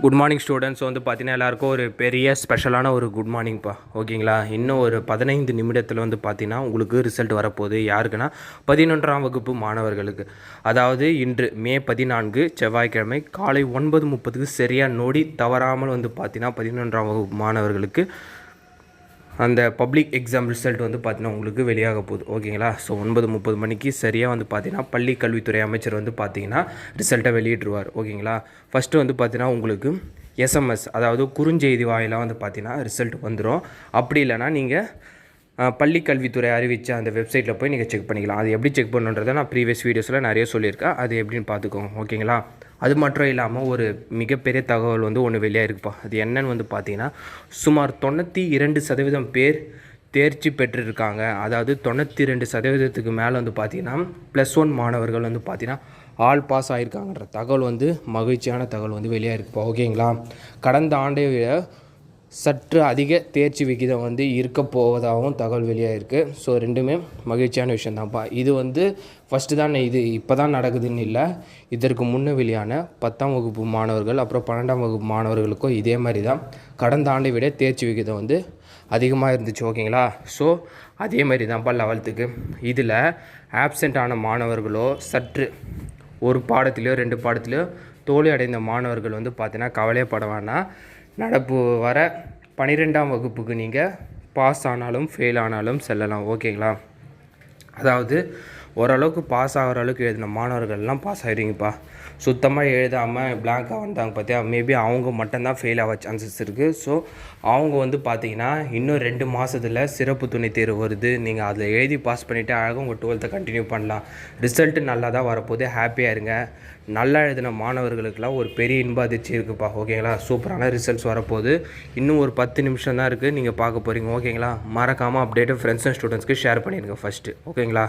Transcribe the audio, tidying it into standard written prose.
Good morning students வந்து பார்த்தீங்கன்னா எல்லாருக்கும் ஒரு பெரிய ஸ்பெஷலான ஒரு குட் மார்னிங்ப்பா. ஓகேங்களா? இன்னும் ஒரு 15 நிமிடத்தில் வந்து பார்த்தீங்கன்னா உங்களுக்கு ரிசல்ட் வரப்போகுது. யாருக்குன்னா 11ஆம் வகுப்பு மாணவர்களுக்கு. அதாவது இன்று மே 14 செவ்வாய்க்கிழமை காலை 9:30க்கு சரியாக நொடி தவறாமல் வந்து பார்த்தீங்கன்னா 11ஆம் வகுப்பு மாணவர்களுக்கு அந்த பப்ளிக் எக்ஸாம் ரிசல்ட் வந்து பார்த்தீங்கன்னா உங்களுக்கு வெளியாக போகுது. ஓகேங்களா? ஸோ 9:30 மணிக்கு சரியாக வந்து பார்த்தீங்கன்னா பள்ளி கல்வித்துறை அமைச்சர் வந்து பார்த்தீங்கன்னா ரிசல்ட்டை வெளியிட்டுருவார். ஓகேங்களா? ஃபஸ்ட்டு வந்து பார்த்தீங்கன்னா உங்களுக்கு எஸ்எம்எஸ், அதாவது குறுஞ்செய்தி வாயிலாக வந்து பார்த்தீங்கன்னா ரிசல்ட் வந்துடும். அப்படி இல்லைனா நீங்கள் பள்ளி கல்வித்துறை அறிவித்த அந்த வெப்சைட்டில் போய் நீங்கள் செக் பண்ணிக்கலாம். அது எப்படி செக் பண்ணுன்றதை நான் ப்ரீவியஸ் வீடியோஸில் நிறைய சொல்லியிருக்கேன். அது எப்படின்னு பார்த்துக்கோங்க. ஓகேங்களா? அது மட்டும் இல்லாமல் ஒரு மிகப்பெரிய தகவல் வந்து ஒன்று வெளியாக இருக்குப்பா. அது என்னன்னு வந்து பார்த்தீங்கன்னா சுமார் 92% பேர் தேர்ச்சி பெற்றிருக்காங்க. அதாவது 92% மேலே வந்து பார்த்தீங்கன்னா +1 மாணவர்கள் வந்து பார்த்தீங்கன்னா ஆல் பாஸ் ஆகியிருக்காங்கன்ற தகவல் வந்து மகிழ்ச்சியான தகவல் வந்து வெளியாக இருக்குப்பா. ஓகேங்களா? கடந்த ஆண்டை விட சற்று அதிக தேர்ச்சி விகிதம் வந்து இருக்க போவதாகவும் தகவல் வெளியாக இருக்குது. ஸோ ரெண்டுமே மகிழ்ச்சியான விஷயந்தான்ப்பா. இது வந்து ஃபஸ்ட்டு தான், இது இப்போ தான் நடக்குதுன்னு இல்லை. இதற்கு முன்னே வெளியான 10ஆம் வகுப்பு மாணவர்கள் அப்புறம் 12ஆம் வகுப்பு மாணவர்களுக்கும் இதே மாதிரி தான் கடந்த ஆண்டை விட தேர்ச்சி விகிதம் வந்து அதிகமாக இருந்துச்சு. ஓகேங்களா? ஸோ அதே மாதிரி தான்ப்பா 11க்கு. இதில் ஆப்சென்ட் ஆன மாணவர்களோ சற்று ஒரு பாடத்திலையோ 2 பாடத்திலையோ தோல்வி அடைந்த மாணவர்கள் வந்து பார்த்தீங்கன்னா கவலையப்பட வேணாம். நடப்பு வர 12ஆம் வகுப்புக்கு நீங்கள் பாஸ் ஆனாலும் ஃபெயில் ஆனாலும் செல்லலாம். ஓகேங்களா? அதாவது ஓரளவுக்கு பாஸ் ஆகிற அளவுக்கு எழுதின மாணவர்கள்லாம் பாஸ் ஆகிடுவீங்கப்பா. சுத்தமாக எழுதாமல் பிளாங்காக வந்தாங்க பார்த்தியா, மேபி அவங்க மட்டும்தான் ஃபெயில் ஆக சான்சஸ் இருக்குது. ஸோ அவங்க வந்து பார்த்திங்கன்னா இன்னும் 2 மாதத்தில் சிறப்பு துணை தேர்வு வருது. நீங்கள் அதில் எழுதி பாஸ் பண்ணிவிட்டு அழகாக உங்கள் 12th கண்டினியூ பண்ணலாம். ரிசல்ட்டு நல்லா தான் வரப்போது. ஹாப்பியாக இருங்க. நல்லா எழுதின மாணவர்களுக்கெல்லாம் ஒரு பெரிய இன்ப அதிர்ச்சி இருக்குப்பா. ஓகேங்களா? சூப்பரான ரிசல்ட்ஸ் வரப்போகுது. இன்னும் ஒரு 10 நிமிஷம் தான் இருக்குது, நீங்கள் பார்க்க போகிறீங்க. ஓகேங்களா? மறக்காமல் அப்டேட்டு ஃப்ரெண்ட்ஸ் அண்ட் ஸ்டூடெண்ட்ஸ்க்கு ஷேர் பண்ணிடுங்க ஃபஸ்ட்டு. ஓகேங்களா?